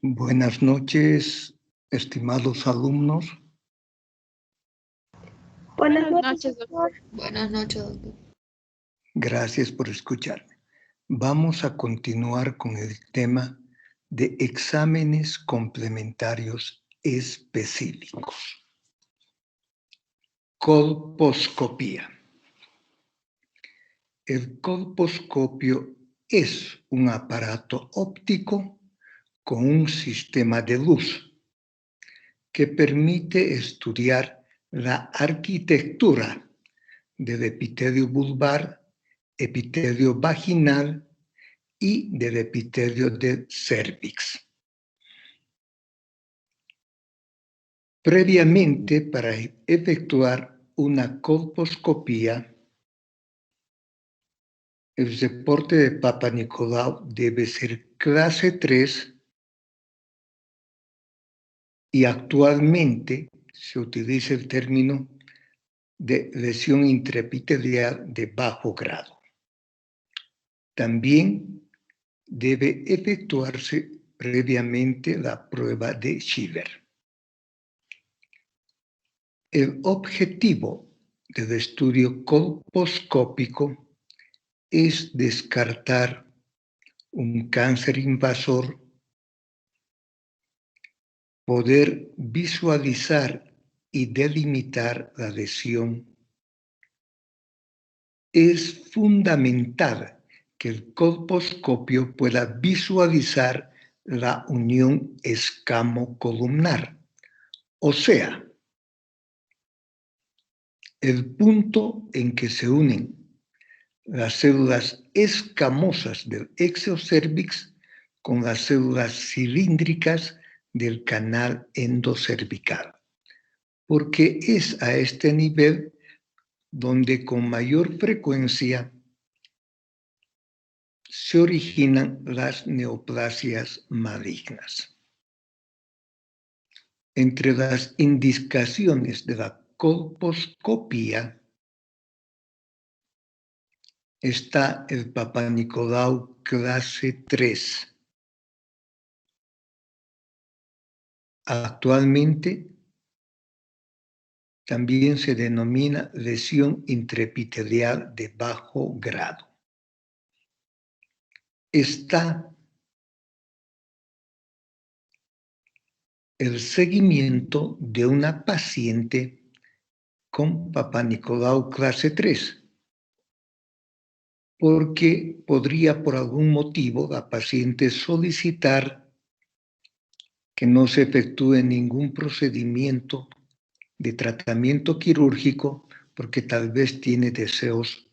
Buenas noches, estimados alumnos. Buenas Buenas noches, noches, doctor. doctor. Buenas noches, doctor. Gracias por escucharme. Vamos a continuar con el tema de exámenes complementarios específicos. Colposcopía. El colposcopio es un aparato óptico con un sistema de luz que permite estudiar la arquitectura del epitelio vulvar, epitelio vaginal y del epitelio del cérvix. Previamente, para efectuar una colposcopía, el reporte de Papa Nicolau debe ser clase 3 y actualmente se utiliza el término de lesión intraepitelial de bajo grado. También debe efectuarse previamente la prueba de Schiller. El objetivo del estudio colposcópico es descartar un cáncer invasor, poder visualizar y delimitar la lesión. Es fundamental que el colposcopio pueda visualizar la unión escamo-columnar, o sea, el punto en que se unen las células escamosas del exocervix con las células cilíndricas del canal endocervical, porque es a este nivel donde con mayor frecuencia se originan las neoplasias malignas. Entre las indicaciones de la colposcopía está el Papa Nicolau clase 3. Actualmente también se denomina lesión intraepitelial de bajo grado. Está el seguimiento de una paciente con Papa Nicolau clase 3, porque podría por algún motivo la paciente solicitar que no se efectúe ningún procedimiento de tratamiento quirúrgico porque tal vez tiene deseos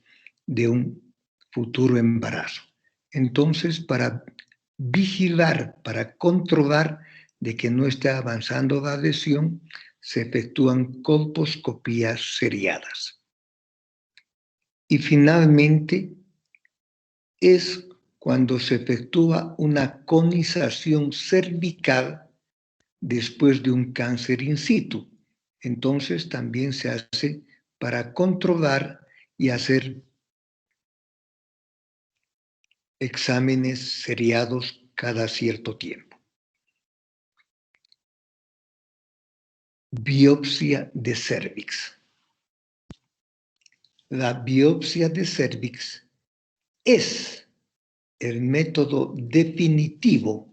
de un futuro embarazo. Entonces, para vigilar, para controlar de que no esté avanzando la lesión, se efectúan colposcopías seriadas. Y finalmente, es cuando se efectúa una conización cervical después de un cáncer in situ. Entonces también se hace para controlar y hacer exámenes seriados cada cierto tiempo. Biopsia de cérvix. La biopsia de cérvix es el método definitivo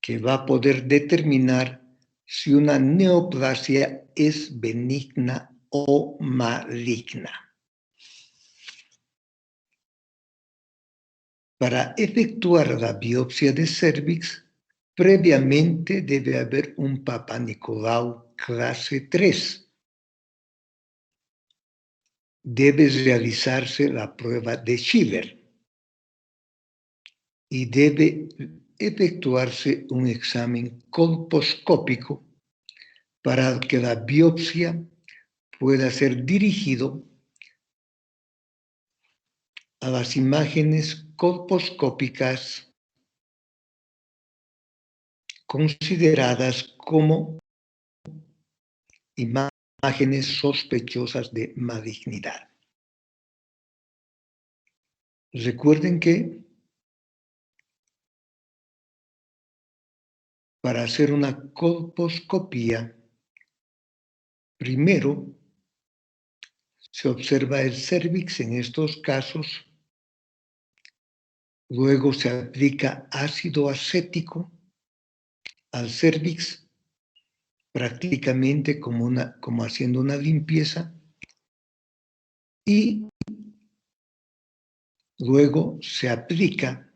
que va a poder determinar si una neoplasia es benigna o maligna. Para efectuar la biopsia de cérvix, previamente debe haber un Papa Nicolau clase 3. Debe realizarse la prueba de Schiller y debe efectuarse un examen colposcópico para que la biopsia pueda ser dirigido a las imágenes colposcópicas consideradas como imágenes sospechosas de malignidad. Recuerden que para hacer una colposcopía, primero se observa el cérvix en estos casos, luego se aplica ácido acético al cérvix, prácticamente como haciendo una limpieza, y luego se aplica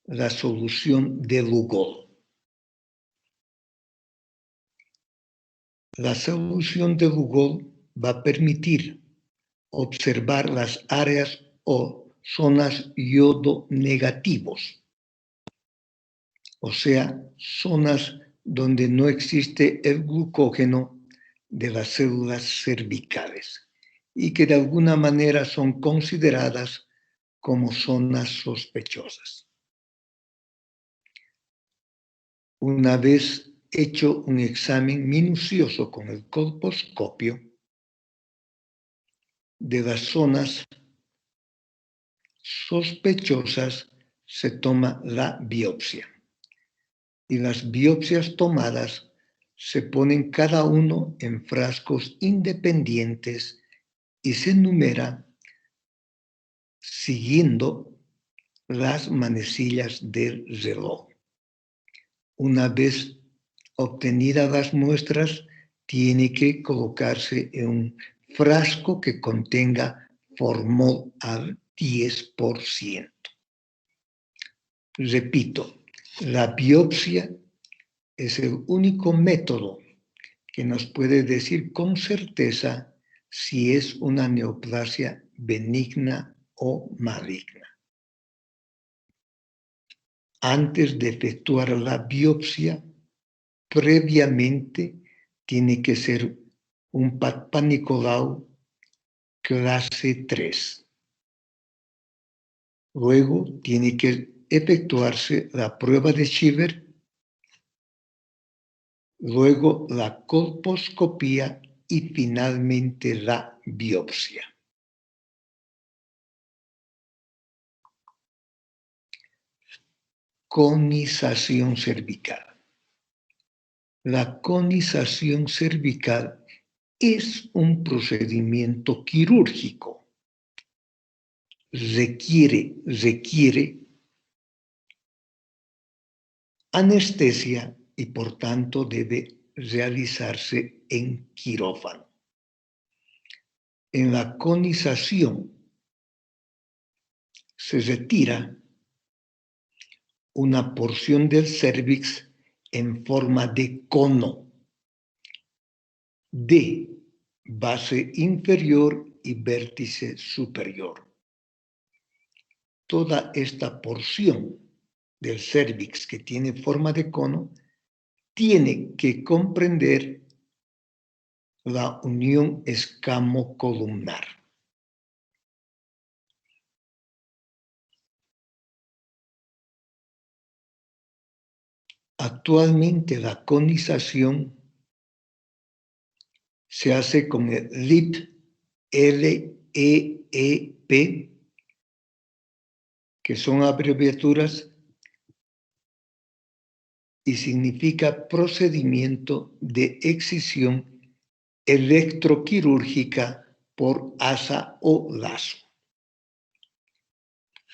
la solución de Lugol. La solución de Lugol va a permitir observar las áreas o zonas yodo negativos, o sea, zonas donde no existe el glucógeno de las células cervicales y que de alguna manera son consideradas como zonas sospechosas. Una vez hecho un examen minucioso con el colposcopio de las zonas sospechosas, se toma la biopsia. Y las biopsias tomadas se ponen cada uno en frascos independientes y se numera siguiendo las manecillas del reloj. Una vez obtenidas las muestras, tiene que colocarse en un frasco que contenga formol al 10%. Repito, la biopsia es el único método que nos puede decir con certeza si es una neoplasia benigna o maligna. Antes de efectuar la biopsia, previamente tiene que ser un Papa Nicolau clase 3. Luego tiene que efectuarse la prueba de Shiver, luego la colposcopía y finalmente la biopsia. Conización cervical. La conización cervical es un procedimiento quirúrgico. Requiere anestesia y por tanto debe realizarse en quirófano. En la conización se retira una porción del cérvix en forma de cono de base inferior y vértice superior. Toda esta porción del cérvix que tiene forma de cono tiene que comprender la unión escamocolumnar. Actualmente la conización se hace con el LEEP, L-E-E-P, que son abreviaturas y significa procedimiento de excisión electroquirúrgica por asa o lazo.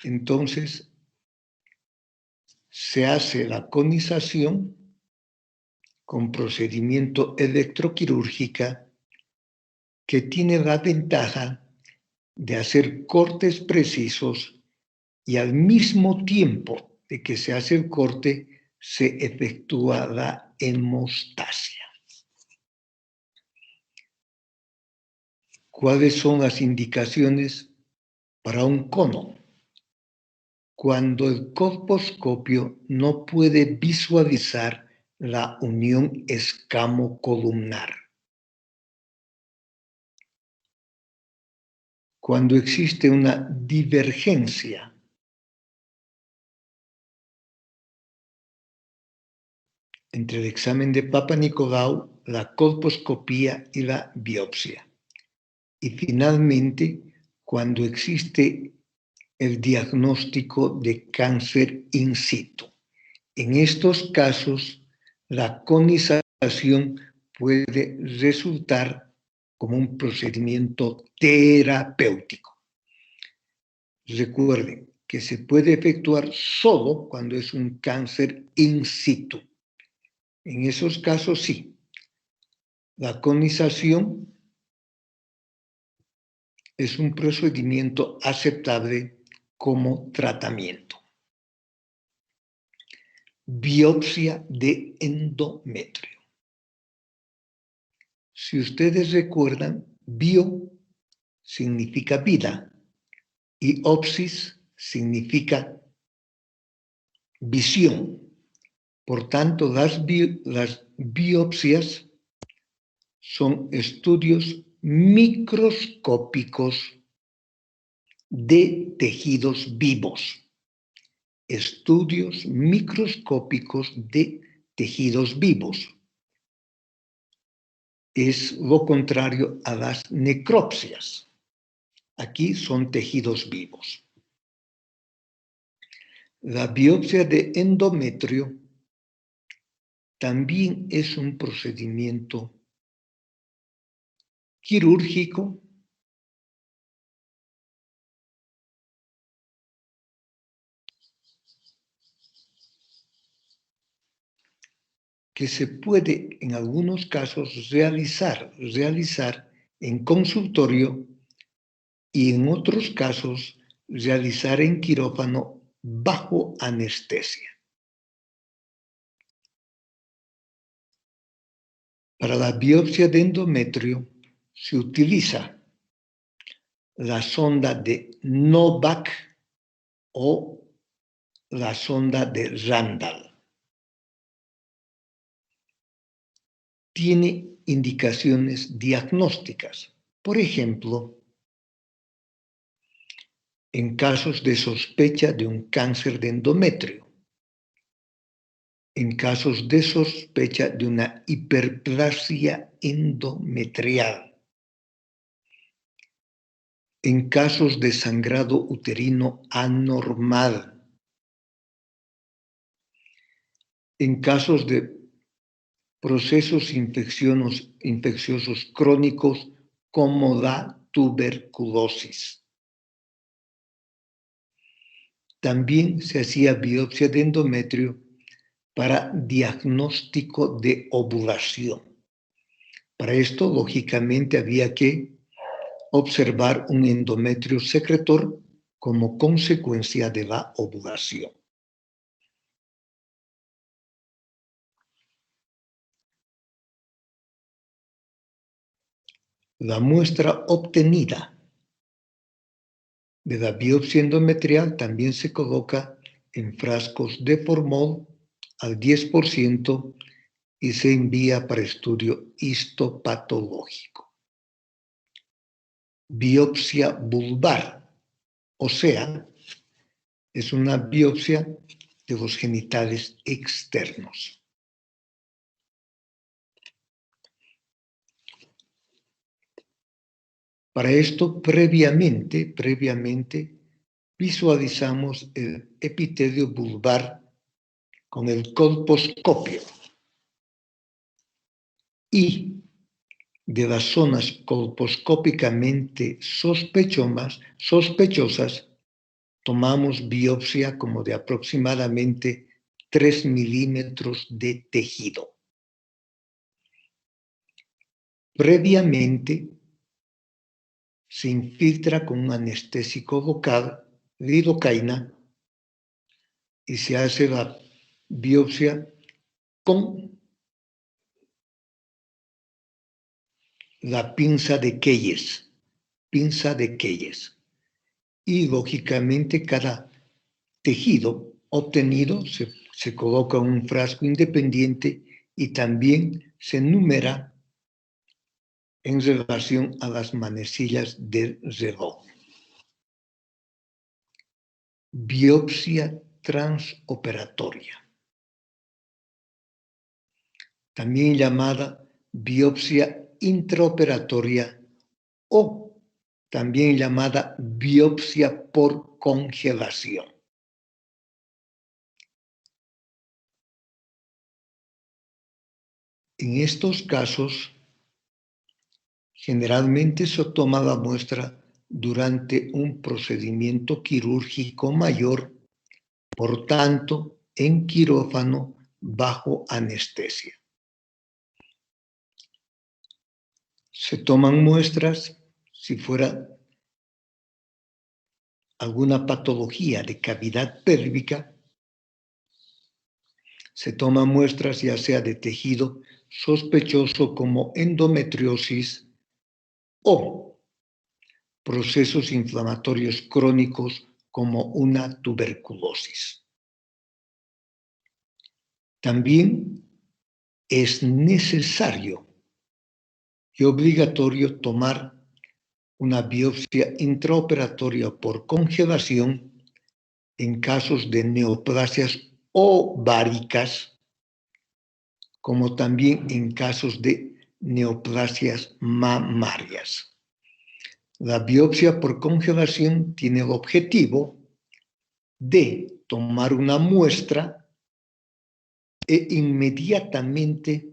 Entonces, se hace la conización con procedimiento electroquirúrgica que tiene la ventaja de hacer cortes precisos y al mismo tiempo de que se hace el corte, se efectúa la hemostasia. ¿Cuáles son las indicaciones para un cono? Cuando el colposcopio no puede visualizar la unión escamocolumnar. Cuando existe una divergencia entre el examen de Papa Nicolau, la colposcopía y la biopsia. Y finalmente, cuando existe el diagnóstico de cáncer in situ. En estos casos, la conización puede resultar como un procedimiento terapéutico. Recuerden que se puede efectuar solo cuando es un cáncer in situ. En esos casos sí, la conización es un procedimiento aceptable como tratamiento. Biopsia de endometrio. Si ustedes recuerdan, bio significa vida y opsis significa visión. Por tanto, las biopsias son estudios microscópicos de tejidos vivos. Estudios microscópicos de tejidos vivos. Es lo contrario a las necropsias. Aquí son tejidos vivos. La biopsia de endometrio también es un procedimiento quirúrgico que se puede en algunos casos realizar en consultorio y en otros casos realizar en quirófano bajo anestesia. Para la biopsia de endometrio se utiliza la sonda de Novak o la sonda de Randall. Tiene indicaciones diagnósticas. Por ejemplo, en casos de sospecha de un cáncer de endometrio, en casos de sospecha de una hiperplasia endometrial, en casos de sangrado uterino anormal, en casos de procesos infecciosos crónicos como la tuberculosis. También se hacía biopsia de endometrio para diagnóstico de ovulación. Para esto, lógicamente, había que observar un endometrio secretor como consecuencia de la ovulación. La muestra obtenida de la biopsia endometrial también se coloca en frascos de formol al 10% y se envía para estudio histopatológico. Biopsia vulvar, o sea, es una biopsia de los genitales externos. Para esto, previamente, visualizamos el epitelio vulvar con el colposcopio y de las zonas colposcópicamente sospechosas, tomamos biopsia como de aproximadamente 3 milímetros de tejido. Previamente, se infiltra con un anestésico local, lidocaína, y se hace la biopsia con la pinza de Keyes. Y lógicamente cada tejido obtenido se coloca en un frasco independiente y también se numera en relación a las manecillas del reloj. Biopsia transoperatoria, también llamada biopsia intraoperatoria o también llamada biopsia por congelación. En estos casos, generalmente se toma la muestra durante un procedimiento quirúrgico mayor, por tanto, en quirófano bajo anestesia. Se toman muestras si fuera alguna patología de cavidad pélvica. Se toman muestras ya sea de tejido sospechoso como endometriosis o procesos inflamatorios crónicos como una tuberculosis. También es necesario y obligatorio tomar una biopsia intraoperatoria por congelación en casos de neoplasias ováricas, como también en casos de neoplasias mamarias. La biopsia por congelación tiene el objetivo de tomar una muestra e inmediatamente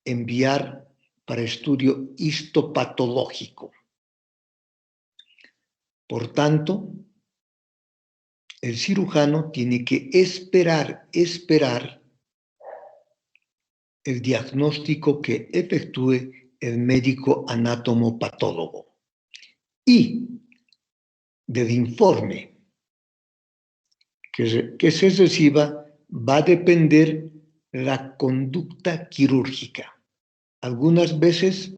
enviar para estudio histopatológico. Por tanto, el cirujano tiene que esperar el diagnóstico que efectúe el médico anatomopatólogo. Y del informe que se reciba va a depender la conducta quirúrgica. Algunas veces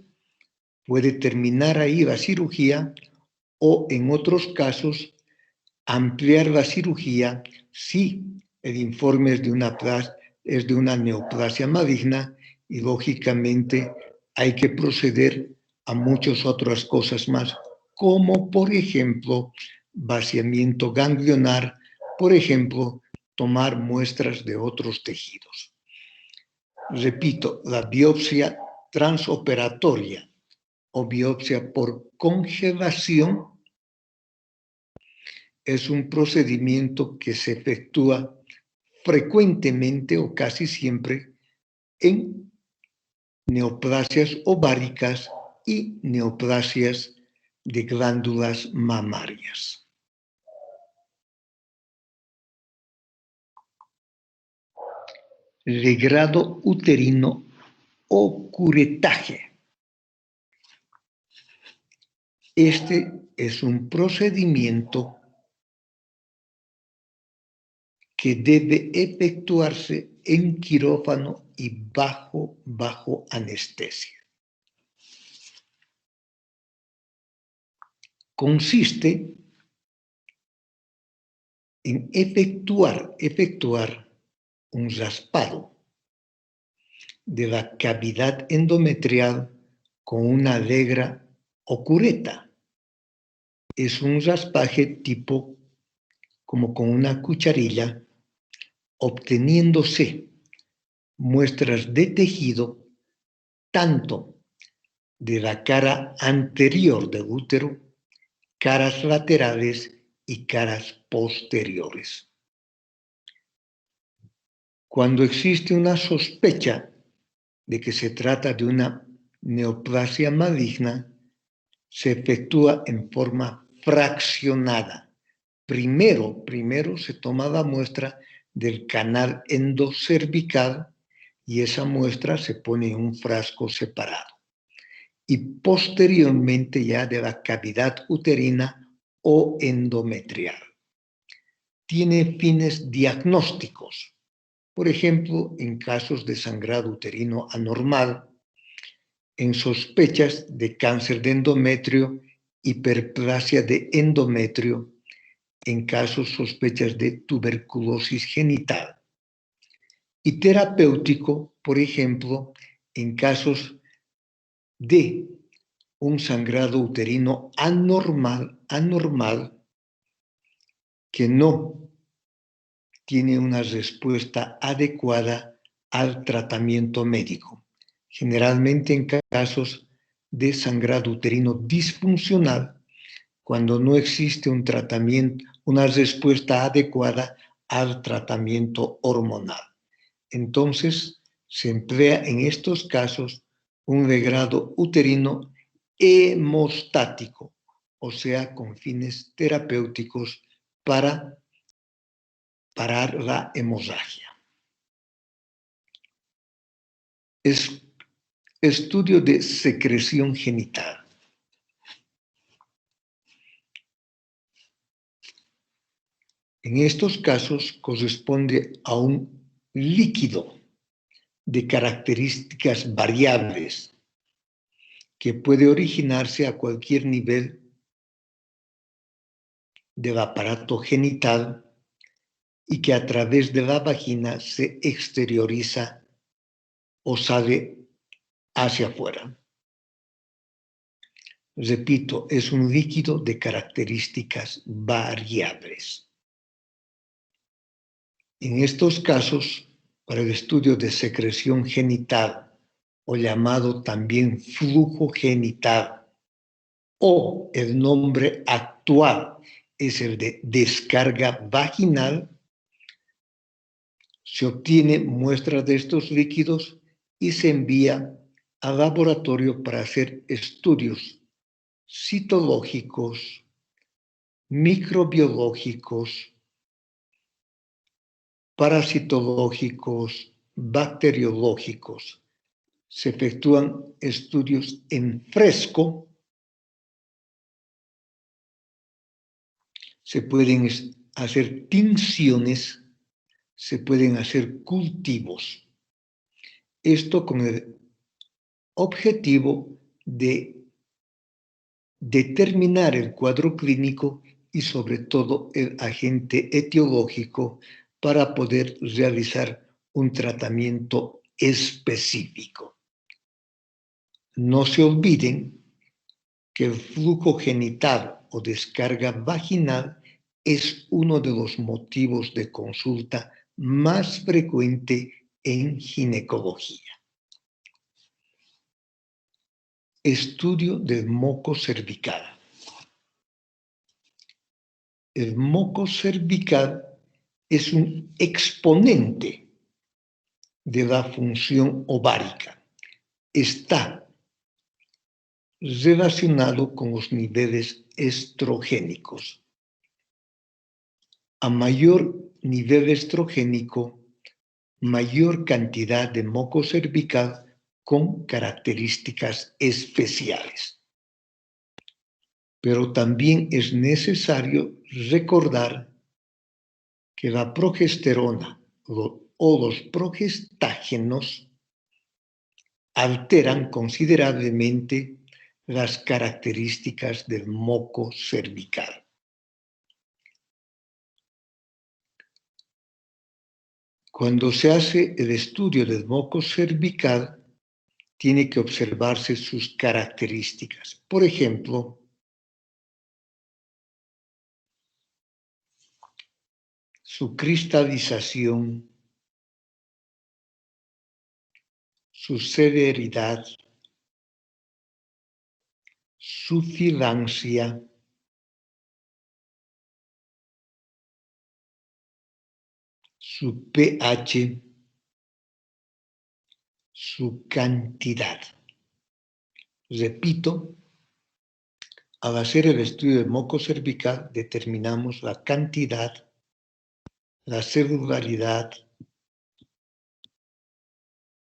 puede terminar ahí la cirugía o en otros casos ampliar la cirugía si el informe es de una neoplasia maligna y lógicamente hay que proceder a muchas otras cosas más, como por ejemplo vaciamiento ganglionar, por ejemplo tomar muestras de otros tejidos. Repito, la biopsia transoperatoria o biopsia por congelación es un procedimiento que se efectúa frecuentemente o casi siempre en neoplasias ováricas y neoplasias de glándulas mamarias. Regrado uterino o curetaje. Este es un procedimiento que debe efectuarse en quirófano y bajo anestesia. Consiste en efectuar un raspado de la cavidad endometrial con una legra o cureta. Es un raspaje tipo como con una cucharilla, obteniéndose muestras de tejido tanto de la cara anterior del útero, caras laterales y caras posteriores. Cuando existe una sospecha de que se trata de una neoplasia maligna, se efectúa en forma fraccionada. Primero se toma la muestra del canal endocervical y esa muestra se pone en un frasco separado. Y posteriormente ya de la cavidad uterina o endometrial. Tiene fines diagnósticos. Por ejemplo, en casos de sangrado uterino anormal, en sospechas de cáncer de endometrio, hiperplasia de endometrio, en casos sospechas de tuberculosis genital. Y terapéutico, por ejemplo, en casos de un sangrado uterino anormal que no tiene una respuesta adecuada al tratamiento médico. Generalmente en casos de sangrado uterino disfuncional, cuando no existe un tratamiento, una respuesta adecuada al tratamiento hormonal. Entonces, Se emplea en estos casos un regrado uterino hemostático, o sea, con fines terapéuticos para parar la hemorragia. Estudio de secreción genital. En estos casos corresponde a un líquido de características variables que puede originarse a cualquier nivel del aparato genital y que a través de la vagina se exterioriza o sale hacia afuera. Repito, es un líquido de características variables. En estos casos, para el estudio de secreción genital, o llamado también flujo genital, o el nombre actual es el de descarga vaginal, se obtiene muestras de estos líquidos y se envía al laboratorio para hacer estudios citológicos, microbiológicos, parasitológicos, bacteriológicos. Se efectúan estudios en fresco, se pueden hacer tinciones, se pueden hacer cultivos. Esto con el objetivo de determinar el cuadro clínico y sobre todo el agente etiológico para poder realizar un tratamiento específico. No se olviden que el flujo genital o descarga vaginal es uno de los motivos de consulta más frecuente en ginecología. Estudio del moco cervical. El moco cervical es un exponente de la función ovárica. Está relacionado con los niveles estrogénicos. A mayor nivel estrogénico, mayor cantidad de moco cervical con características especiales. Pero también es necesario recordar que la progesterona o los progestágenos alteran considerablemente las características del moco cervical. Cuando se hace el estudio del moco cervical, tiene que observarse sus características. Por ejemplo, su cristalización, su severidad, su filancia, su pH, su cantidad. Repito, al hacer el estudio del moco cervical determinamos la cantidad, la celularidad,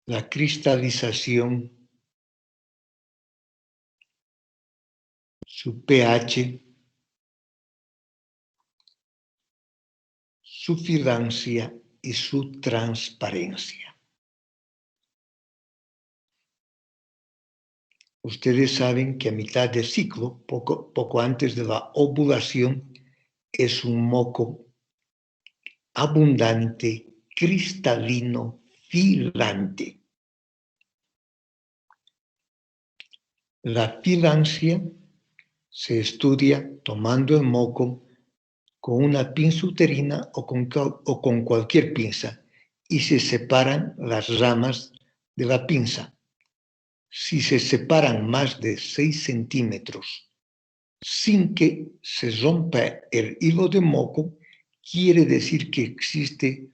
la cristalización, su pH, su filancia y su transparencia. Ustedes saben que a mitad de ciclo, poco antes de la ovulación, es un moco abundante, cristalino, filante. La filancia se estudia tomando el moco con una pinza uterina o con cualquier pinza y se separan las ramas de la pinza. Si se separan más de 6 centímetros sin que se rompa el hilo de moco, quiere decir que existe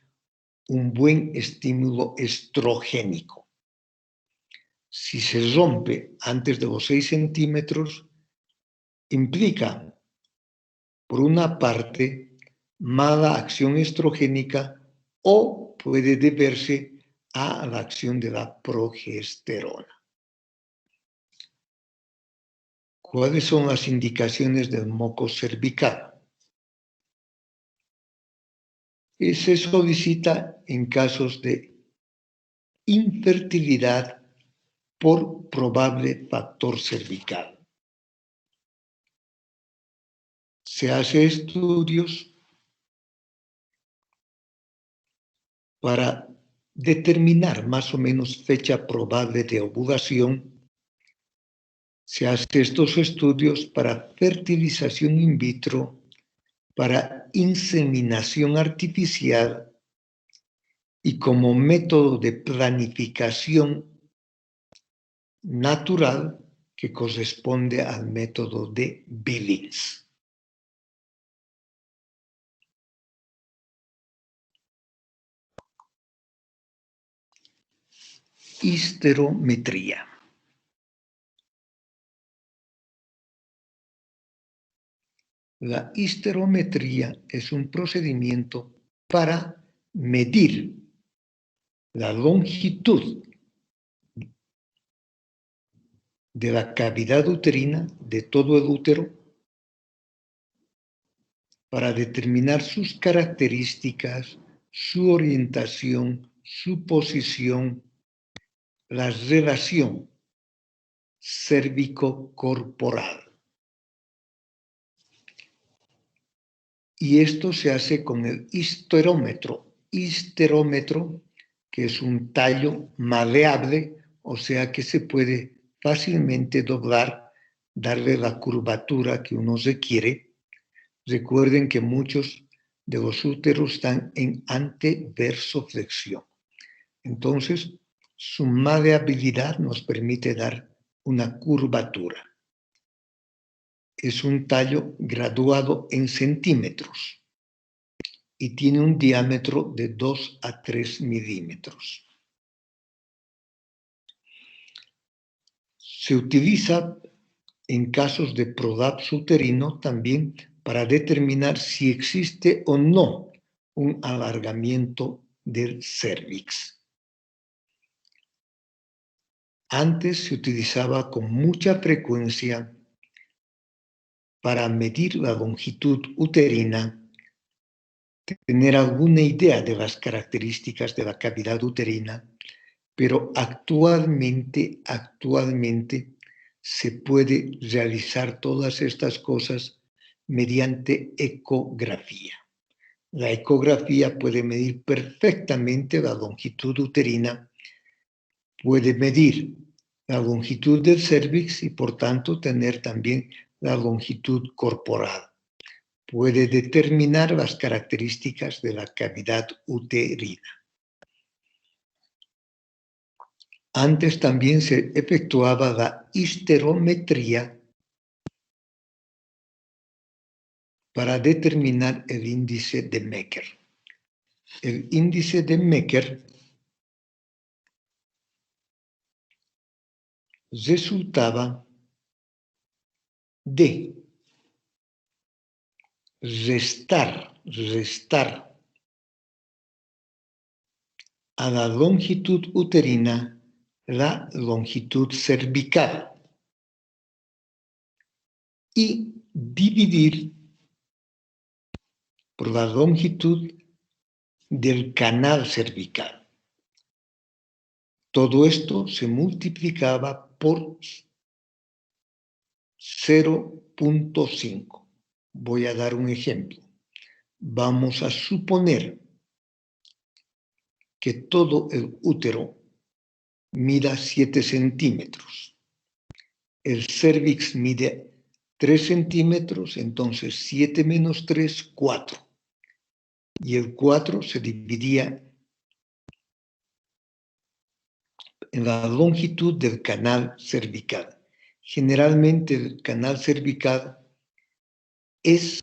un buen estímulo estrogénico. Si se rompe antes de los 6 centímetros, implica, por una parte, mala acción estrogénica o puede deberse a la acción de la progesterona. ¿Cuáles son las indicaciones del moco cervical? Se solicita en casos de infertilidad por probable factor cervical. Se hace estudios para determinar más o menos fecha probable de ovulación. Se hacen estos estudios para fertilización in vitro, para inseminación artificial y como método de planificación natural que corresponde al método de Billings. Histerometría. La histerometría es un procedimiento para medir la longitud de la cavidad uterina de todo el útero para determinar sus características, su orientación, su posición, la relación cérvico-corporal. Y esto se hace con el histerómetro. Histerómetro, que es un tallo maleable, o sea que se puede fácilmente doblar, darle la curvatura que uno requiere. Recuerden que muchos de los úteros están en anteversoflexión. Entonces, su maleabilidad nos permite dar una curvatura. Es un tallo graduado en centímetros y tiene un diámetro de 2 a 3 milímetros. Se utiliza en casos de prolapso uterino también para determinar si existe o no un alargamiento del cérvix. Antes se utilizaba con mucha frecuencia para medir la longitud uterina, tener alguna idea de las características de la cavidad uterina, pero actualmente se puede realizar todas estas cosas mediante ecografía. La ecografía puede medir perfectamente la longitud uterina, puede medir la longitud del cérvix y por tanto tener también la longitud corporal. Puede determinar las características de la cavidad uterina. Antes también se efectuaba la histerometría para determinar el índice de Mecker. El índice de Mecker resultaba de restar a la longitud uterina la longitud cervical y dividir por la longitud del canal cervical. Todo esto se multiplicaba por 0.5. Voy a dar un ejemplo. Vamos a suponer que todo el útero mida 7 centímetros. El cérvix mide 3 centímetros, entonces 7 menos 3, 4. Y el 4 se dividía en la longitud del canal cervical. Generalmente el canal cervical es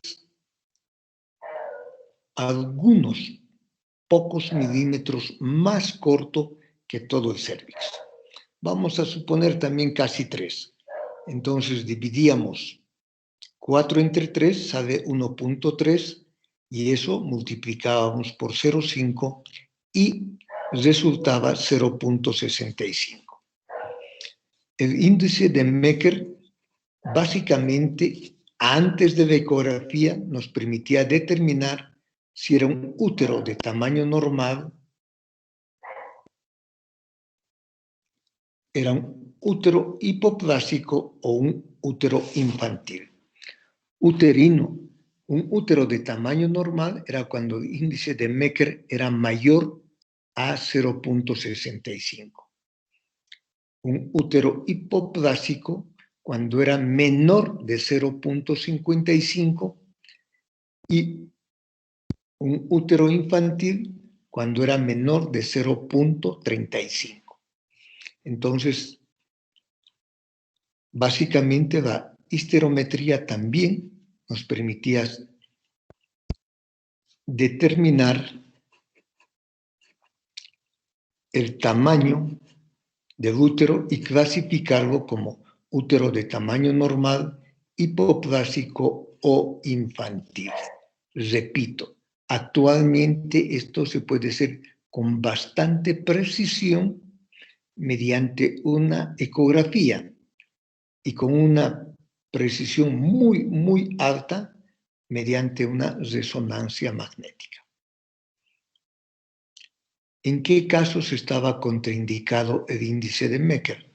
algunos pocos milímetros más corto que todo el cérvix. Vamos a suponer también casi 3. Entonces dividíamos 4 entre 3, sale 1.3, y eso multiplicábamos por 0,5 y resultaba 0.65. El índice de Meckel, básicamente, antes de la ecografía, nos permitía determinar si era un útero de tamaño normal, era un útero hipoplásico o un útero infantil. Uterino, un útero de tamaño normal era cuando el índice de Meckel era mayor a 0.65. Un útero hipoplásico cuando era menor de 0.55 y un útero infantil cuando era menor de 0.35. Entonces, básicamente la histerometría también nos permitía determinar el tamaño del útero y clasificarlo como útero de tamaño normal, hipoplásico o infantil. Repito, actualmente esto se puede hacer con bastante precisión mediante una ecografía y con una precisión muy, muy alta mediante una resonancia magnética. ¿En qué casos estaba contraindicado el índice de Meckel?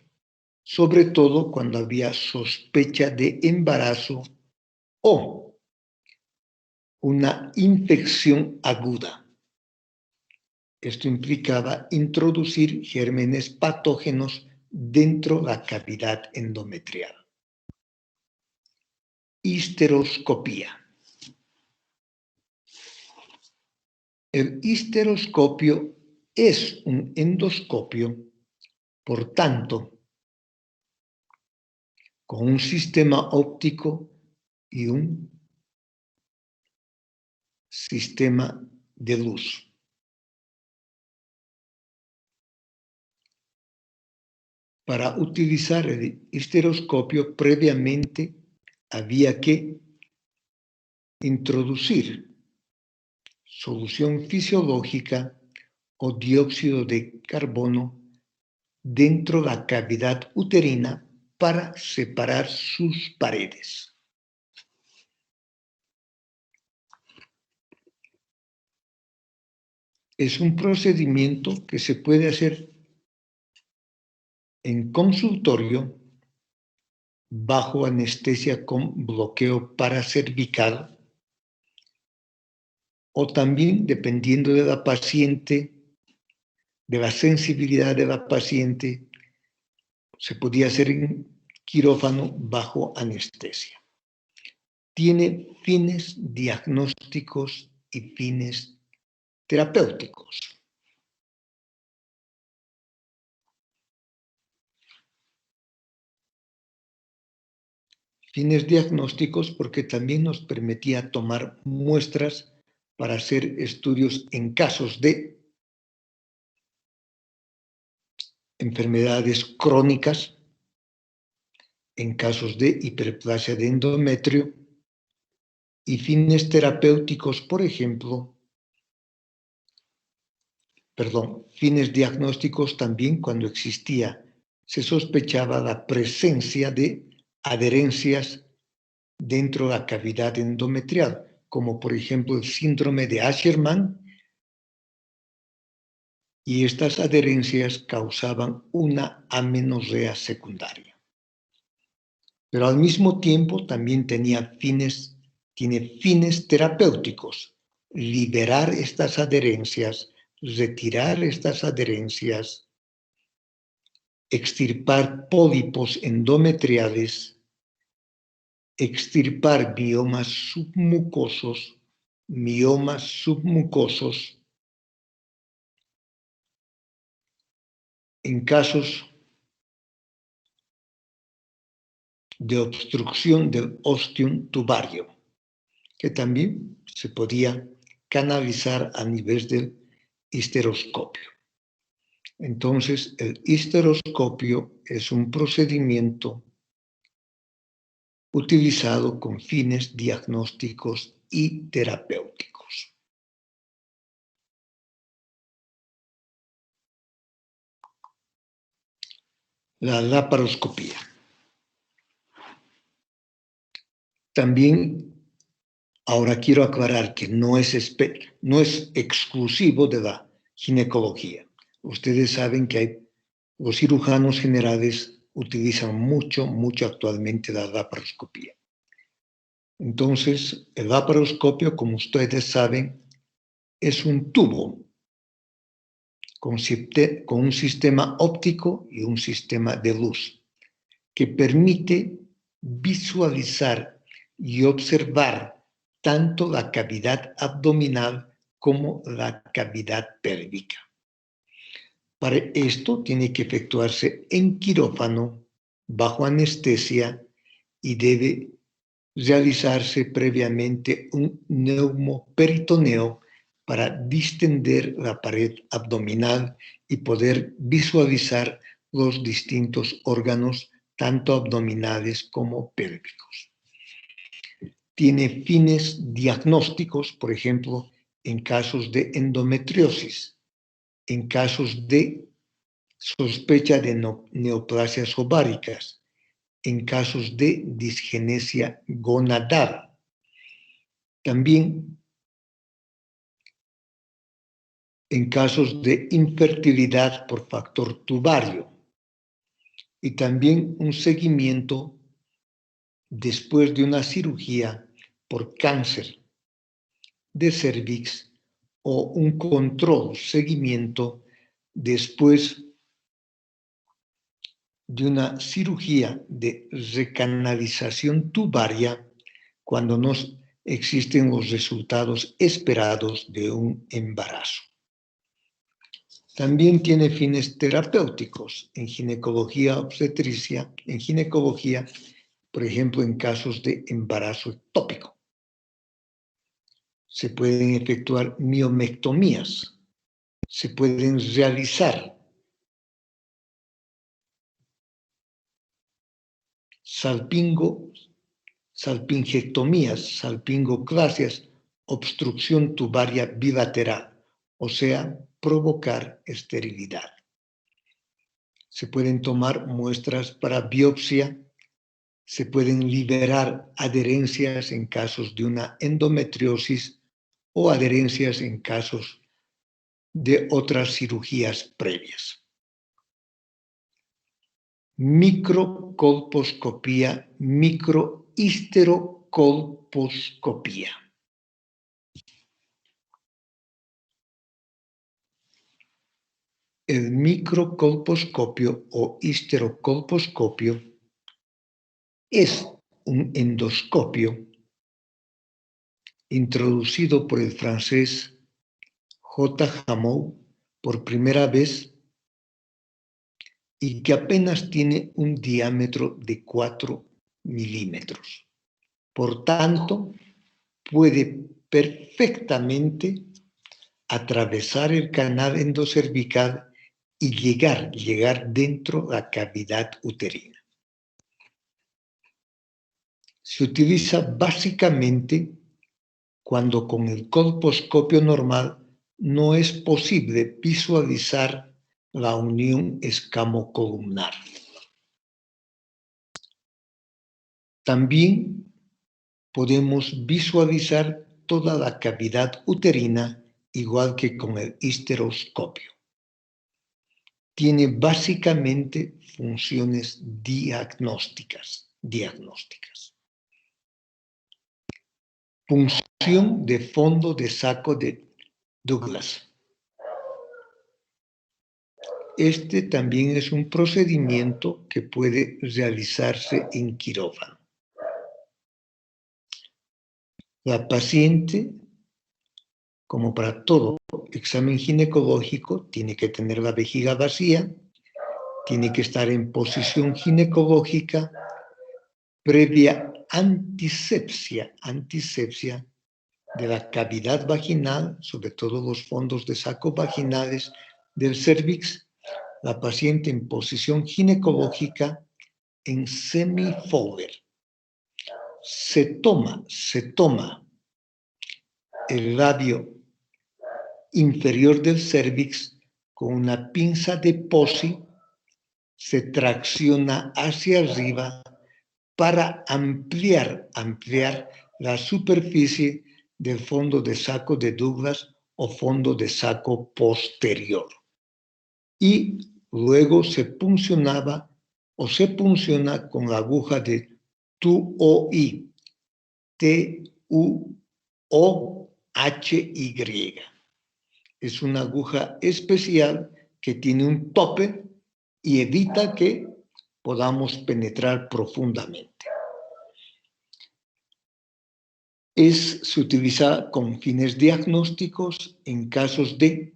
Sobre todo cuando había sospecha de embarazo o una infección aguda. Esto implicaba introducir gérmenes patógenos dentro de la cavidad endometrial. Histeroscopía. El histeroscopio es un endoscopio, por tanto, con un sistema óptico y un sistema de luz. Para utilizar el histeroscopio, previamente había que introducir solución fisiológica o dióxido de carbono dentro de la cavidad uterina para separar sus paredes. Es un procedimiento que se puede hacer en consultorio bajo anestesia con bloqueo paracervical o también, dependiendo de la paciente, de la sensibilidad de la paciente, se podía hacer en quirófano bajo anestesia. Tiene fines diagnósticos y fines terapéuticos. Fines diagnósticos porque también nos permitía tomar muestras para hacer estudios en casos de enfermedades crónicas, en casos de hiperplasia de endometrio, y fines terapéuticos, por ejemplo, fines diagnósticos también cuando se sospechaba la presencia de adherencias dentro de la cavidad endometrial, como por ejemplo el síndrome de Asherman, y estas adherencias causaban una amenorrea secundaria. Pero al mismo tiempo también tiene fines terapéuticos, liberar estas adherencias, retirar estas adherencias, extirpar pólipos endometriales, extirpar miomas submucosos, en casos de obstrucción del ostium tubario, que también se podía canalizar a nivel del histeroscopio. Entonces, el histeroscopio es un procedimiento utilizado con fines diagnósticos y terapéuticos. La laparoscopía. También, ahora quiero aclarar que no es exclusivo de la ginecología. Ustedes saben que los cirujanos generales utilizan mucho actualmente la laparoscopía. Entonces, el laparoscopio, como ustedes saben, es un tubo con un sistema óptico y un sistema de luz que permite visualizar y observar tanto la cavidad abdominal como la cavidad pélvica. Para esto tiene que efectuarse en quirófano, bajo anestesia, y debe realizarse previamente un neumoperitoneo para distender la pared abdominal y poder visualizar los distintos órganos, tanto abdominales como pélvicos. Tiene fines diagnósticos, por ejemplo, en casos de endometriosis, en casos de sospecha de neoplasias ováricas, en casos de disgenesia gonadal. También en casos de infertilidad por factor tubario. Y también un seguimiento después de una cirugía por cáncer de cervix o un control, seguimiento después de una cirugía de recanalización tubaria cuando no existen los resultados esperados de un embarazo. También tiene fines terapéuticos en ginecología obstetricia, en ginecología, por ejemplo, en casos de embarazo ectópico. Se pueden efectuar miomectomías, se pueden realizar salpingectomías, salpingoclasias, obstrucción tubaria bilateral, o sea, provocar esterilidad. Se pueden tomar muestras para biopsia, se pueden liberar adherencias en casos de una endometriosis o adherencias en casos de otras cirugías previas. Microcolposcopía, microhisterocolposcopía. El microcolposcopio o histerocolposcopio es un endoscopio introducido por el francés J. Hameau por primera vez y que apenas tiene un diámetro de 4 milímetros. Por tanto, puede perfectamente atravesar el canal endocervical y llegar dentro de la cavidad uterina. Se utiliza básicamente cuando con el colposcopio normal no es posible visualizar la unión escamocolumnar. También podemos visualizar toda la cavidad uterina, igual que con el histeroscopio. Tiene básicamente funciones diagnósticas. Punción de fondo de saco de Douglas. Este también es un procedimiento que puede realizarse en quirófano. La paciente, como para todo examen ginecológico, tiene que tener la vejiga vacía, tiene que estar en posición ginecológica previa antisepsia de la cavidad vaginal, sobre todo los fondos de saco vaginales del cérvix, la paciente en posición ginecológica en semi-Fowler. Se toma el labio inferior del cérvix con una pinza de Posi, se tracciona hacia arriba para ampliar la superficie del fondo de saco de Douglas o fondo de saco posterior. Y luego se puncionaba o se punciona con la aguja de TUOY, TUOHY. Es una aguja especial que tiene un tope y evita que podamos penetrar profundamente. Se utiliza con fines diagnósticos en casos de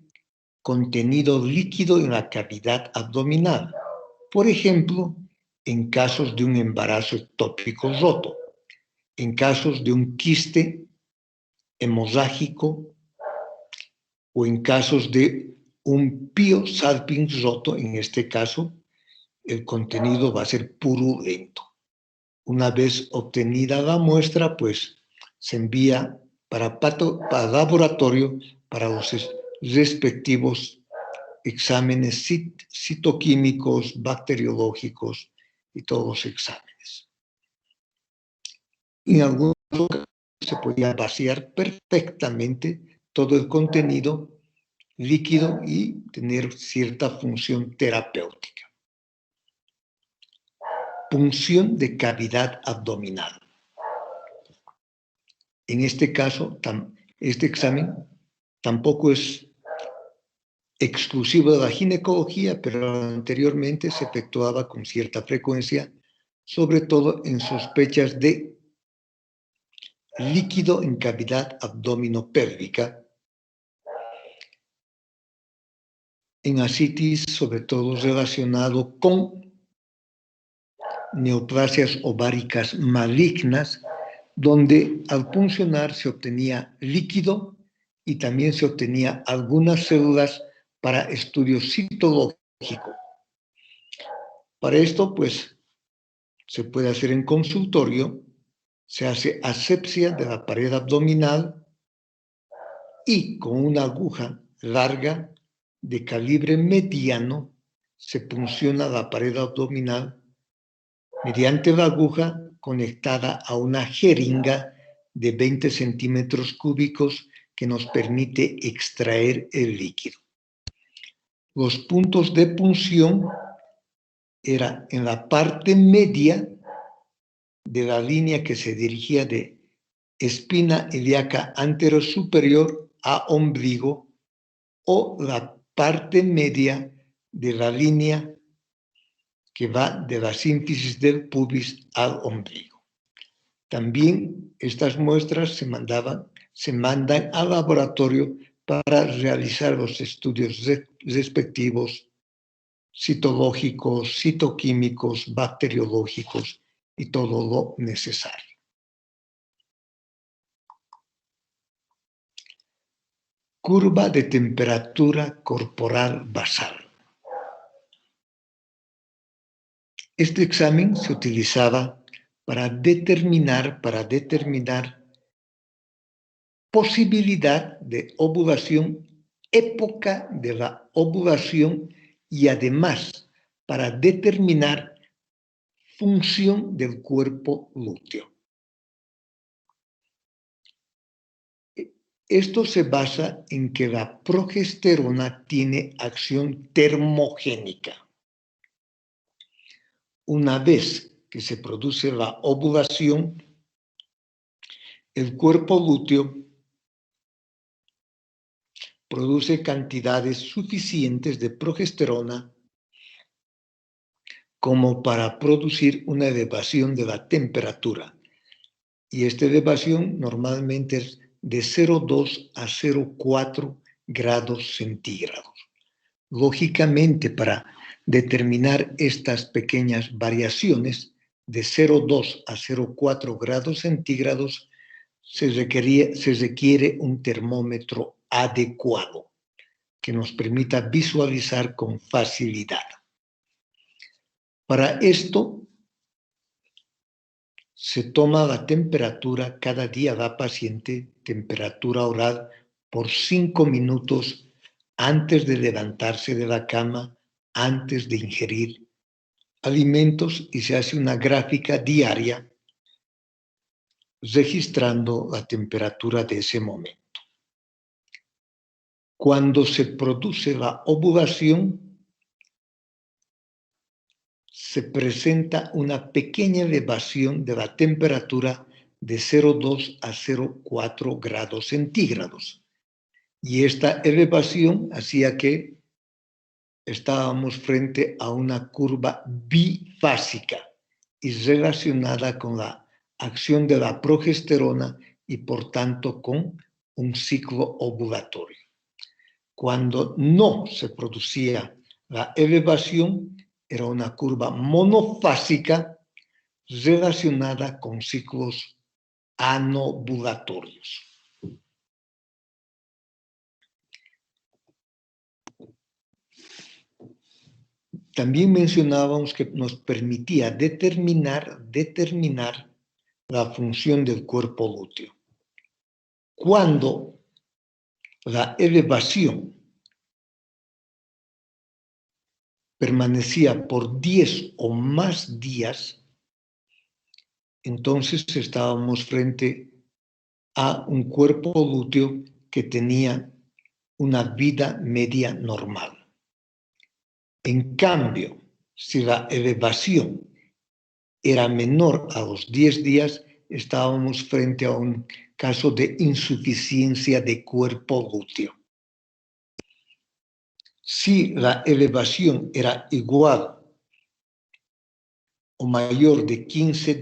contenido líquido en la cavidad abdominal. Por ejemplo, en casos de un embarazo ectópico roto, en casos de un quiste hemorrágico o en casos de un Pio-Salpinx roto. En este caso, el contenido va a ser purulento. Una vez obtenida la muestra, pues se envía para laboratorio para los respectivos exámenes citoquímicos, bacteriológicos y todos los exámenes. En algunos casos se podía vaciar perfectamente todo el contenido líquido y tener cierta función terapéutica. Punción de cavidad abdominal. En este caso, este examen tampoco es exclusivo de la ginecología, pero anteriormente se efectuaba con cierta frecuencia, sobre todo en sospechas de líquido en cavidad abdominopélvica, en ascitis, sobre todo relacionado con neoplasias ováricas malignas, donde al puncionar se obtenía líquido y también se obtenía algunas células para estudio citológico. Para esto, pues, se puede hacer en consultorio, se hace asepsia de la pared abdominal y con una aguja larga de calibre mediano se punciona la pared abdominal mediante la aguja conectada a una jeringa de 20 centímetros cúbicos que nos permite extraer el líquido. Los puntos de punción eran en la parte media de la línea que se dirigía de espina ilíaca anterosuperior a ombligo o la parte media de la línea que va de la sínfisis del pubis al ombligo. También estas muestras se mandan al laboratorio para realizar los estudios respectivos citológicos, citoquímicos, bacteriológicos y todo lo necesario. Curva de temperatura corporal basal. Este examen se utilizaba para determinar posibilidad de ovulación, época de la ovulación y además para determinar función del cuerpo lúteo. Esto se basa en que la progesterona tiene acción termogénica. Una vez que se produce la ovulación, el cuerpo lúteo produce cantidades suficientes de progesterona como para producir una elevación de la temperatura. Y esta elevación normalmente es de 0,2 a 0,4 grados centígrados. Lógicamente, para determinar estas pequeñas variaciones de 0,2 a 0,4 grados centígrados, se requiere un termómetro adecuado que nos permita visualizar con facilidad. Para esto, se toma la temperatura cada día da paciente, temperatura oral, por 5 minutos antes de levantarse de la cama, antes de ingerir alimentos, y se hace una gráfica diaria registrando la temperatura de ese momento. Cuando se produce la ovulación, se presenta una pequeña elevación de la temperatura de 0,2 a 0,4 grados centígrados. Y esta elevación hacía que estábamos frente a una curva bifásica y relacionada con la acción de la progesterona y por tanto con un ciclo ovulatorio. Cuando no se producía la elevación, era una curva monofásica relacionada con ciclos anovulatorios. También mencionábamos que nos permitía determinar la función del cuerpo lúteo. Cuando la elevación permanecía por 10 o más días, entonces estábamos frente a un cuerpo lúteo que tenía una vida media normal. En cambio, si la elevación era menor a los 10 días, estábamos frente a un caso de insuficiencia de cuerpo lúteo. Si la elevación era igual o mayor de 15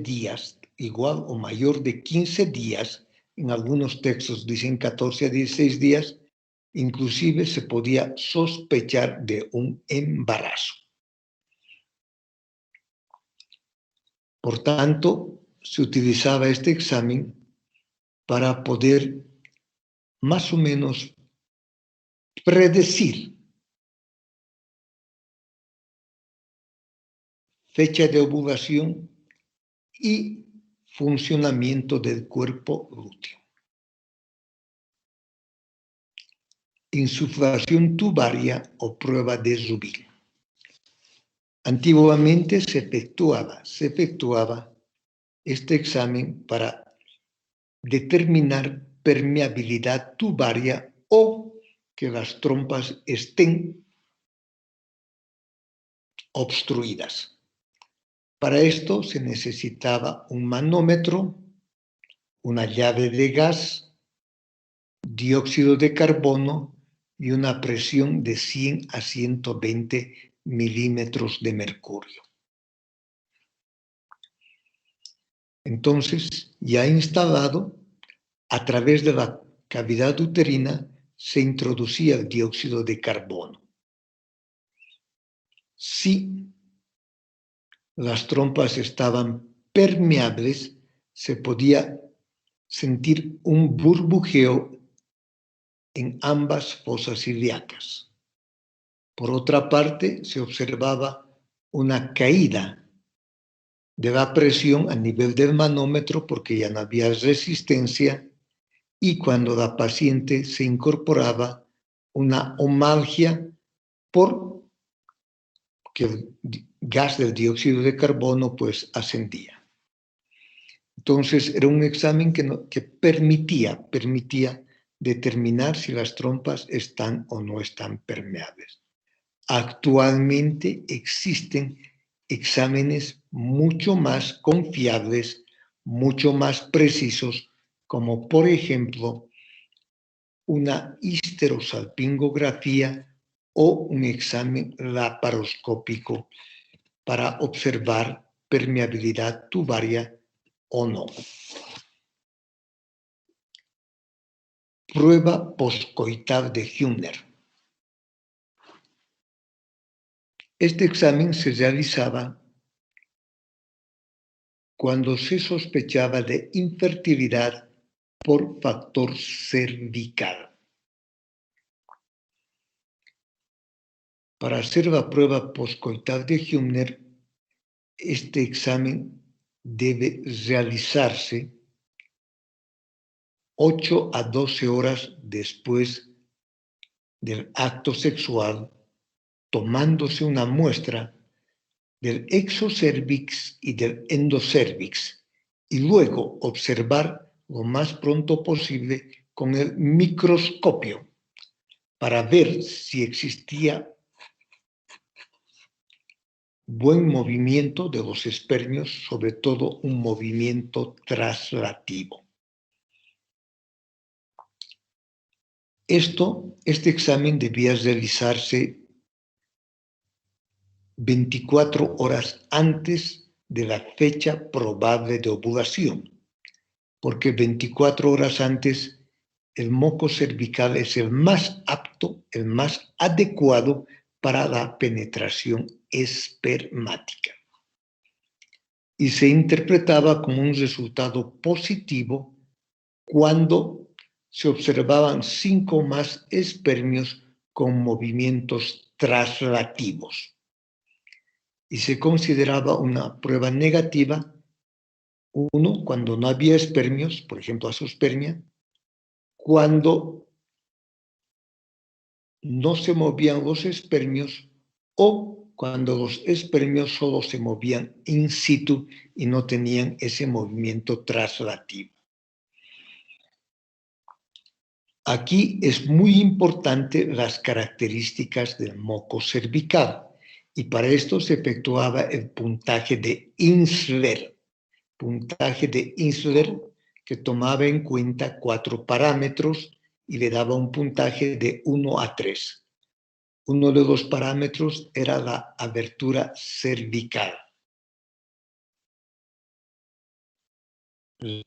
días, en algunos textos dicen 14 a 16 días, inclusive se podía sospechar de un embarazo. Por tanto, se utilizaba este examen para poder más o menos predecir fecha de ovulación y funcionamiento del cuerpo lúteo. Insuflación tubaria o prueba de Zubil. Antiguamente se efectuaba este examen para determinar permeabilidad tubaria o que las trompas estén obstruidas. Para esto se necesitaba un manómetro, una llave de gas, dióxido de carbono y una presión de 100 a 120 milímetros de mercurio. Entonces, ya instalado, a través de la cavidad uterina se introducía el dióxido de carbono. Si las trompas estaban permeables, se podía sentir un burbujeo en ambas fosas ilíacas. Por otra parte, se observaba una caída de la presión a nivel del manómetro porque ya no había resistencia, y cuando la paciente se incorporaba una omalgia porque el gas del dióxido de carbono pues ascendía. Entonces era un examen que permitía determinar si las trompas están o no están permeables. Actualmente existen exámenes mucho más confiables, mucho más precisos, como por ejemplo una histerosalpingografía o un examen laparoscópico para observar permeabilidad tubaria o no. Prueba postcoital de Hübner. Este examen se realizaba cuando se sospechaba de infertilidad por factor cervical. Para hacer la prueba postcoital de Hübner, este examen debe realizarse 8 a 12 horas después del acto sexual, tomándose una muestra del exocervix y del endocervix, y luego observar lo más pronto posible con el microscopio para ver si existía buen movimiento de los espermios, sobre todo un movimiento traslativo. Este examen debía realizarse 24 horas antes de la fecha probable de ovulación, porque 24 horas antes el moco cervical es el más apto, el más adecuado para la penetración espermática. Y se interpretaba como un resultado positivo cuando se observaban 5 más espermios con movimientos traslativos. Y se consideraba una prueba negativa, 1, cuando no había espermios, por ejemplo, azoospermia, cuando no se movían los espermios o cuando los espermios solo se movían in situ y no tenían ese movimiento traslativo. Aquí es muy importante las características del moco cervical y para esto se efectuaba el puntaje de Insler. Puntaje de Insler que tomaba en cuenta 4 parámetros y le daba un puntaje de 1 a 3. Uno de los parámetros era la abertura cervical,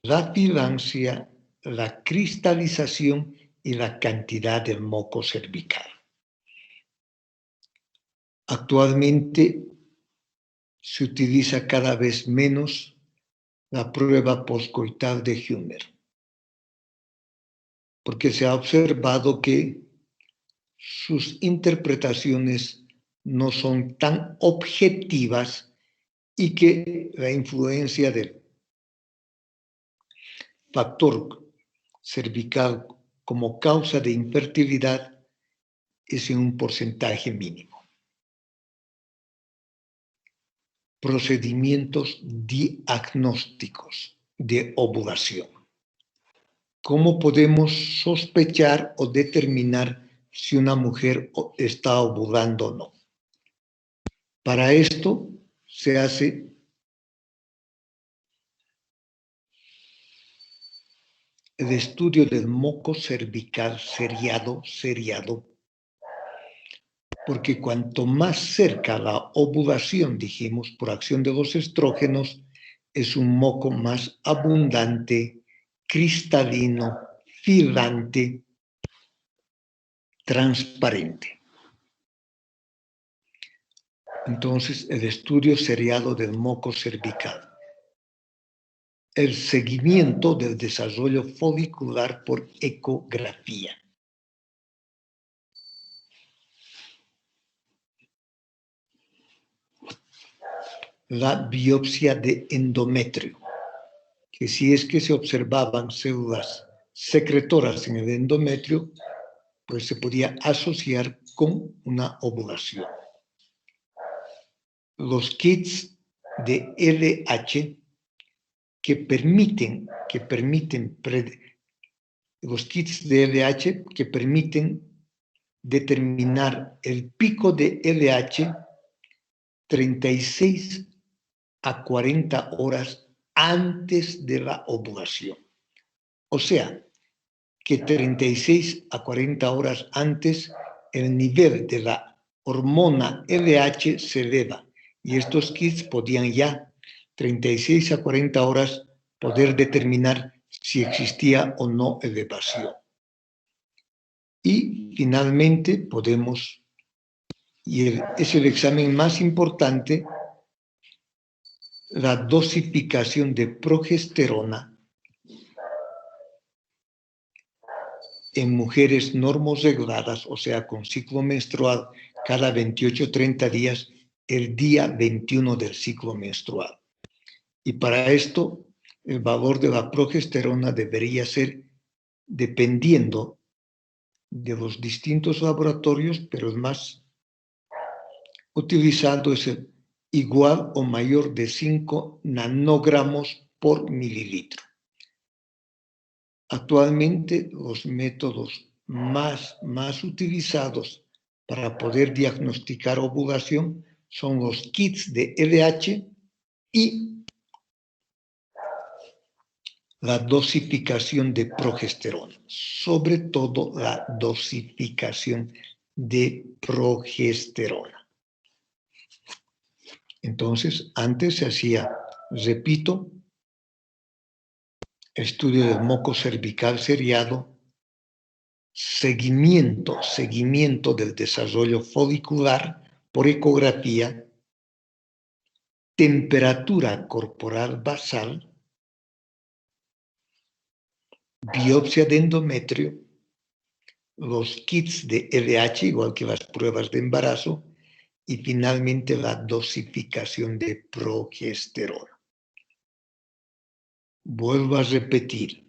la filancia, la cristalización y la cantidad del moco cervical. Actualmente se utiliza cada vez menos la prueba postcoital de Hübner, porque se ha observado que sus interpretaciones no son tan objetivas y que la influencia del factor cervical como causa de infertilidad es en un porcentaje mínimo. Procedimientos diagnósticos de ovulación. ¿Cómo podemos sospechar o determinar si una mujer está ovulando o no? Para esto se hace el estudio del moco cervical seriado, porque cuanto más cerca la ovulación, dijimos, por acción de los estrógenos, es un moco más abundante, cristalino, filante, transparente. Entonces, el estudio seriado del moco cervical. El seguimiento del desarrollo folicular por ecografía. La biopsia de endometrio, que si es que se observaban células secretoras en el endometrio, pues se podía asociar con una ovulación. Los kits de LH los kits de LH que permiten determinar el pico de LH 36 a 40 horas antes de la ovulación. O sea, que 36 a 40 horas antes el nivel de la hormona LH se eleva y estos kits podían ya 36 a 40 horas poder determinar si existía o no elevación. Y finalmente es el examen más importante, la dosificación de progesterona en mujeres normorreguladas, o sea, con ciclo menstrual cada 28-30 días, el día 21 del ciclo menstrual. Y para esto, el valor de la progesterona debería ser, dependiendo de los distintos laboratorios, pero el más utilizado es el igual o mayor de 5 nanogramos por mililitro. Actualmente, los métodos más utilizados para poder diagnosticar ovulación son los kits de LH y la dosificación de progesterona, sobre todo la dosificación de progesterona. Entonces, antes se hacía, repito, estudio del moco cervical seriado, seguimiento del desarrollo folicular por ecografía, temperatura corporal basal, biopsia de endometrio, los kits de LH, igual que las pruebas de embarazo, y finalmente la dosificación de progesterona. Vuelvo a repetir,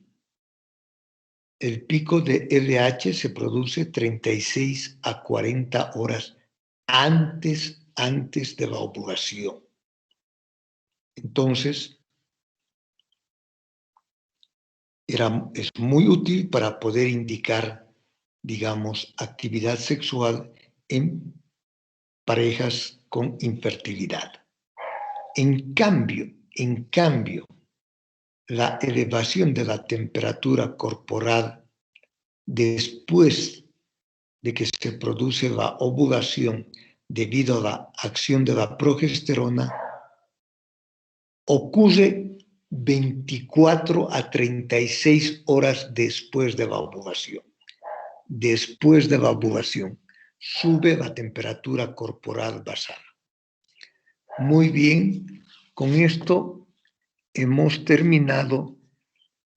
el pico de LH se produce 36 a 40 horas antes de la ovulación. Entonces, es muy útil para poder indicar, digamos, actividad sexual en parejas con infertilidad. En cambio, la elevación de la temperatura corporal después de que se produce la ovulación debido a la acción de la progesterona ocurre 24 a 36 horas después de la ovulación. Después de la ovulación sube la temperatura corporal basal. Muy bien, con esto hemos terminado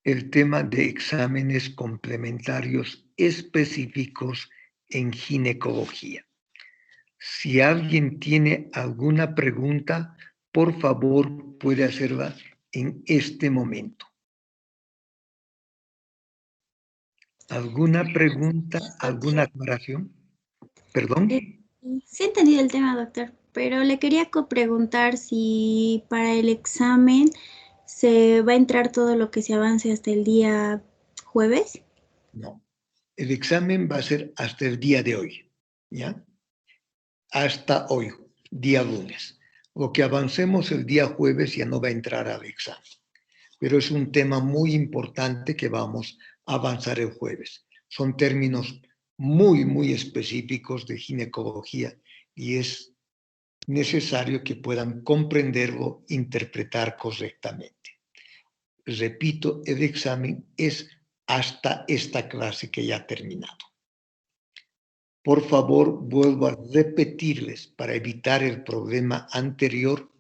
el tema de exámenes complementarios específicos en ginecología. Si alguien tiene alguna pregunta, por favor, puede hacerla en este momento. ¿Alguna pregunta, alguna aclaración? ¿Perdón? Sí he entendido el tema, doctor, pero le quería preguntar si para el examen se va a entrar todo lo que se avance hasta el día jueves. No. El examen va a ser hasta el día de hoy, ¿ya? Hasta hoy, día lunes. Lo que avancemos el día jueves ya no va a entrar al examen. Pero es un tema muy importante que vamos a avanzar el jueves. Son términos muy específicos de ginecología y es necesario que puedan comprenderlo, interpretar correctamente. Repito, el examen es hasta esta clase que ya ha terminado. Por favor, vuelvo a repetirles para evitar el problema anterior,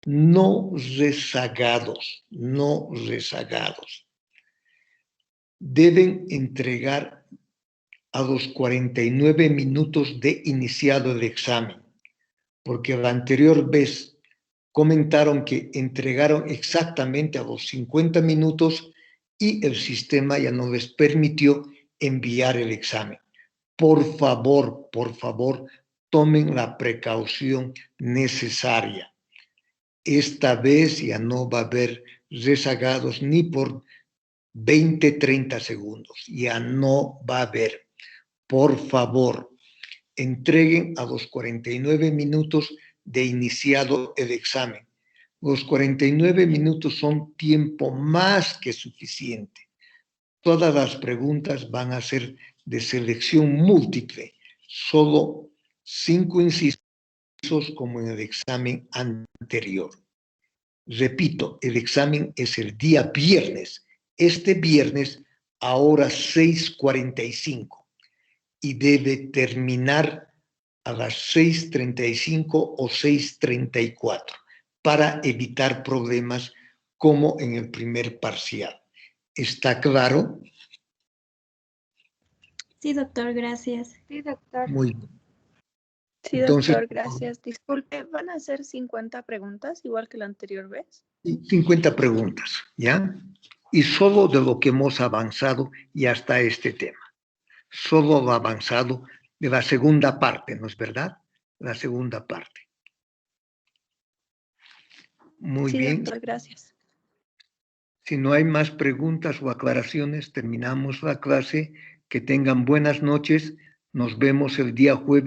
no rezagados. Deben entregar a los 49 minutos de iniciado el examen, porque la anterior vez comentaron que entregaron exactamente a los 50 minutos y el sistema ya no les permitió enviar el examen. Por favor, tomen la precaución necesaria. Esta vez ya no va a haber rezagados ni por 20, 30 segundos. Ya no va a haber. Por favor, entreguen a los 49 minutos de iniciado el examen. Los 49 minutos son tiempo más que suficiente. Todas las preguntas van a ser de selección múltiple, solo 5 incisos como en el examen anterior. Repito, el examen es el día viernes, este viernes a horas 6:45 y debe terminar a las 6:35 o 6:34 para evitar problemas como en el primer parcial. ¿Está claro? Sí, doctor, gracias. Sí, doctor. Muy bien. Sí, Entonces, doctor, gracias. Disculpe, ¿van a hacer 50 preguntas igual que la anterior vez? 50 preguntas, ¿ya? Y solo de lo que hemos avanzado y hasta este tema. Solo lo avanzado de la segunda parte, ¿no es verdad? La segunda parte. Muy Sí, bien. doctor, gracias. Si no hay más preguntas o aclaraciones, terminamos la clase. Que tengan buenas noches. Nos vemos el día jueves.